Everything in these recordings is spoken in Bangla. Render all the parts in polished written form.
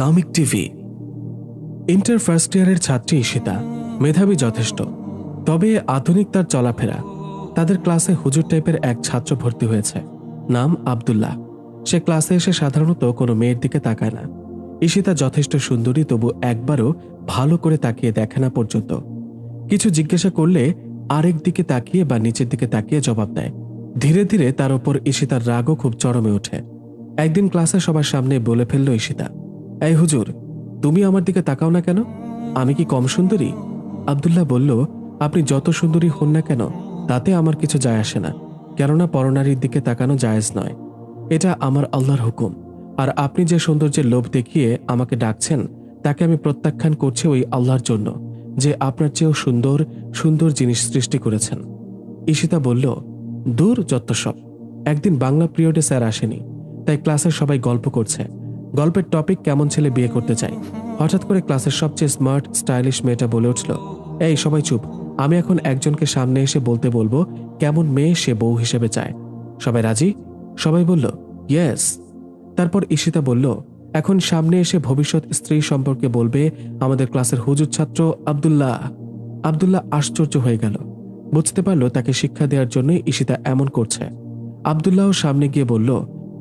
কামিক টিভি। ইন্টার ফার্স্ট ইয়ারের ছাত্রী ঈশিতা মেধাবী যথেষ্ট, তবে আধুনিক তার চলাফেরা। তাদের ক্লাসে হুজুর টাইপের এক ছাত্র ভর্তি হয়েছে, নাম আব্দুল্লাহ। সে ক্লাসে এসে সাধারণত কোনো মেয়ের দিকে তাকায় না। ঈশিতা যথেষ্ট সুন্দরী, তবু একবারও ভালো করে তাকিয়ে দেখে না পর্যন্ত। কিছু জিজ্ঞাসা করলে আরেক দিকে তাকিয়ে বা নিচের দিকে তাকিয়ে জবাব দেয়। ধীরে ধীরে তার ওপর ঈশিতার রাগও খুব চরমে ওঠে। একদিন ক্লাসে সবার সামনে বলে ফেলল ঈশিতা, এই হুজুর, তুমি আমার দিকে তাকাও না কেন? আমি কি কম সুন্দরী? আব্দুল্লাহ বলল, আপনি যত সুন্দরী হন না কেন তাতে আমার কিছু যায় আসে না, কেননা পরনারীর দিকে তাকানো জায়েজ নয়। এটা আমার আল্লাহর হুকুম। আর আপনি যে সৌন্দর্যের লোভ দেখিয়ে আমাকে ডাকছেন, তাকে আমি প্রত্যাখ্যান করছি ওই আল্লাহর জন্য, যে আপনার চেয়েও সুন্দর সুন্দর জিনিস সৃষ্টি করেছেন। ঈশিতা বলল, দূর যত সব। একদিন বাংলা পিরিয়ডে স্যার আসেনি, তাই ক্লাসের সবাই গল্প করছে। গল্পের টপিক কেমন ছেলে বিয়ে করতে চায়। হঠাৎ করে ক্লাসের সবচেয়ে স্মার্ট স্টাইলিশ মেয়েটা বলে উঠল, এই সবাই চুপ, আমি এখন একজনকে সামনে এসে বলতে বলবো কেমন মেয়ে সে বউ হিসেবে চায়। সবাই রাজি? সবাই বলল ইয়েস। তারপর ঈশিতা বলল, এখন সামনে এসে ভবিষ্যৎ স্ত্রী সম্পর্কে বলবে আমাদের ক্লাসের হুজুর ছাত্র আব্দুল্লাহ। আব্দুল্লাহ আশ্চর্য হয়ে গেল, বুঝতে পারল তাকে শিক্ষা দেওয়ার জন্যই ঈশিতা এমন করছে। আব্দুল্লাহ সামনে গিয়ে বলল,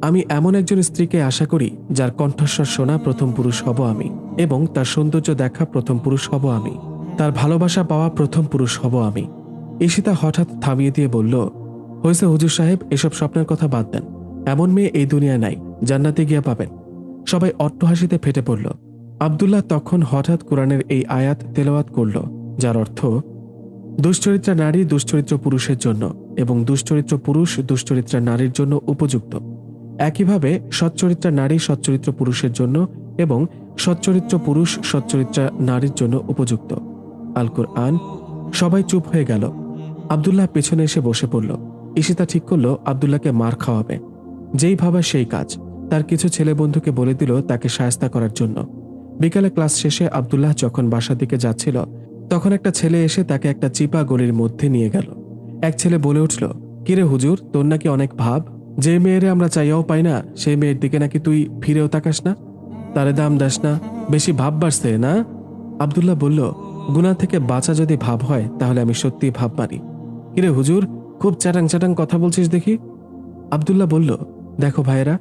আমি এমন একজন স্ত্রীকে আশা করি যার কণ্ঠস্বর শোনা প্রথম পুরুষ হব আমি, এবং তার সৌন্দর্য দেখা প্রথম পুরুষ হব আমি, তার ভালোবাসা পাওয়া প্রথম পুরুষ হব আমি। ঈশিতা হঠাৎ থামিয়ে দিয়ে বলল, হয়েছে হুজুর সাহেব, এসব স্বপ্নের কথা বাদ দেন। এমন মেয়ে এই দুনিয়ায় নাই, জান্নাতে গিয়া পাবেন। সবাই অট্টহাসিতে ফেটে পড়ল। আব্দুল্লাহ তখন হঠাৎ কোরআনের এই আয়াত তেলাওয়াত করল, যার অর্থ, দুশ্চরিত্রা নারী দুশ্চরিত্র পুরুষের জন্য এবং দুশ্চরিত্র পুরুষ দুশ্চরিত্রা নারীর জন্য উপযুক্ত। একইভাবে সচ্চরিত্রা নারী সচ্চরিত্র পুরুষের জন্য এবং সচ্চরিত্র পুরুষ সচ্চরিত্রা নারীর জন্য উপযুক্ত। আল কুরআন। সবাই চুপ হয়ে গেল। আব্দুল্লাহ পেছনে এসে বসে পড়ল। ঈশিতা ঠিক করল আব্দুল্লাহকে মার খাওয়াবে। যেই ভাবা সেই কাজ। তার কিছু ছেলে বন্ধুকে বলে দিল তাকে শায়েস্তা করার জন্য। বিকালে ক্লাস শেষে আব্দুল্লাহ যখন বাসার দিকে যাচ্ছিল, তখন একটা ছেলে এসে তাকে একটা চিপা গলির মধ্যে নিয়ে গেল। এক ছেলে বলে উঠল, কিরে হুজুর, তোর নাকি অনেক ভাব, যে মেয়েরে আমরা চাইয়াও পাই না সেই মেয়ের দিকে নাকি তুই ফিরেও তাকাস না, তারে দাম দাস না, বেশি ভাব বাড়ছে না? আব্দুল্লাহ বলল, গুনাহ থেকে বাঁচা যদি ভাব হয় তাহলে আমি সত্যিই ভাব মারি। কিরে হুজুর, খুব চ্যাটাং চ্যাটাং কথা বলছিস দেখি। আব্দুল্লাহ বলল, দেখো ভাইয়েরা,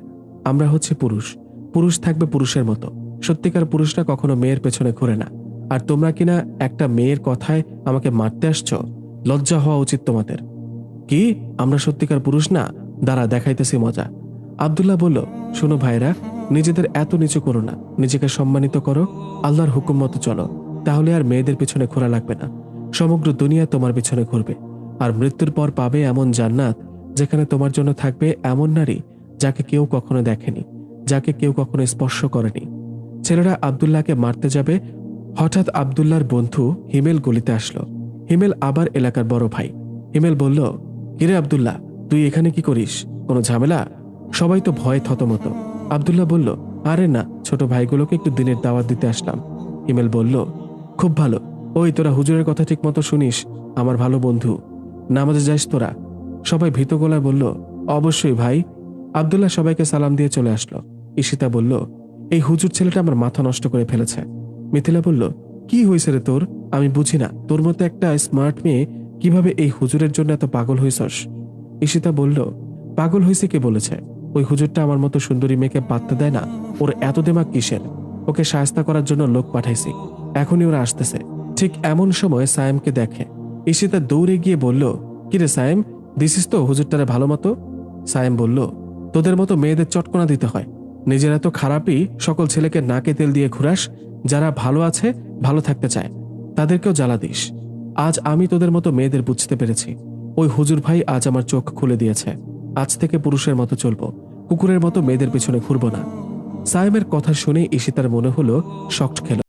আমরা হচ্ছে পুরুষ, পুরুষ থাকবে পুরুষের মতো। সত্যিকার পুরুষরা কখনো মেয়ের পেছনে ঘোরে না। আর তোমরা কিনা একটা মেয়ের কথায় আমাকে মারতে আসছো? লজ্জা হওয়া উচিত তোমাদের। কি, আমরা সত্যিকার পুরুষ না? দাঁড়া, দেখাইতেছি মজা। আব্দুল্লাহ বলল, শোনো ভাইরা, নিজেদের এত নিচু করো না, নিজেকে সম্মানিত করো, আল্লাহর হুকুম মতো চলো, তাহলে আর মেয়েদের পিছনে ঘোরা লাগবে না। সমগ্র দুনিয়া তোমার পিছনে ঘুরবে, আর মৃত্যুর পর পাবে এমন জান্নাত যেখানে তোমার জন্য থাকবে এমন নারী যাকে কেউ কখনো দেখেনি, যাকে কেউ কখনো স্পর্শ করেনি। ছেলেরা আব্দুল্লাহকে মারতে যাবে, হঠাৎ আব্দুল্লাহর বন্ধু হিমেল গলিতে আসলো। হিমেল আবার এলাকার বড় ভাই। হিমেল বলল, কিরে আব্দুল্লাহ, তুই এখানে কি করিস? কোনো ঝামেলা? সবাই তো ভয়ে থতমত। আব্দুল্লাহ বলল, আরে না, ছোট ভাইগুলোকে একটু দিনের দাওয়াত দিতে আসলাম। হিমেল বলল, খুব ভালো। ওই তোরা হুজুরের কথা ঠিক মতো শুনিস? আমার ভালো বন্ধু, নামাজে যাইস তোরা? সবাই ভীত গলায় বলল, অবশ্যই ভাই। আব্দুল্লাহ সবাইকে সালাম দিয়ে চলে আসলো। ঈশিতা বলল, এই হুজুর ছেলেটা আমার মাথা নষ্ট করে ফেলেছে। মিথিলা বলল, কি হয়েছে রে তোর? আমি বুঝি না, তোর মতো একটা স্মার্ট মেয়ে কিভাবে এই হুজুরের জন্য এত পাগল হইছস? ঈশিতা বলল, পাগল হয়েছে কে বলেছে? ওই হুজুরটা আমার মতো সুন্দরী মেয়েকে পাত্তা দেয় না। ওর এত দিমাগ কিসের? ওকে শায়েস্তা করার জন্য লোক পাঠাইছি, এখনই ওরা আসতেছে। ঠিক এমন সময় সায়েমকে দেখে। ঈশিতা দৌড়ে গিয়ে বলল, কিরে সায়েম, দিছিস তো হুজুরটারে ভালো মতো? সায়েম বলল, তোদের মতো মেয়েদের চটকনা দিতে হয়। নিজেরা তো খারাপই, সকল ছেলেকে নাকে তেল দিয়ে ঘুরাস। যারা ভালো আছে, ভালো থাকতে চায়, তাদেরকেও জ্বালা দিস। আজ আমি তোদের মতো মেয়েদের বুঝতে পেরেছি। ওই হুজুর ভাই আজ আমার চোখ খুলে দিয়েছে। আজ থেকে পুরুষের মতো চলবো, কুকুরের মতো মেয়েদের পিছনে ঘুরবো না। সায়েমের কথা শুনে ঈশিতার মনে হলো শক্ট খেল।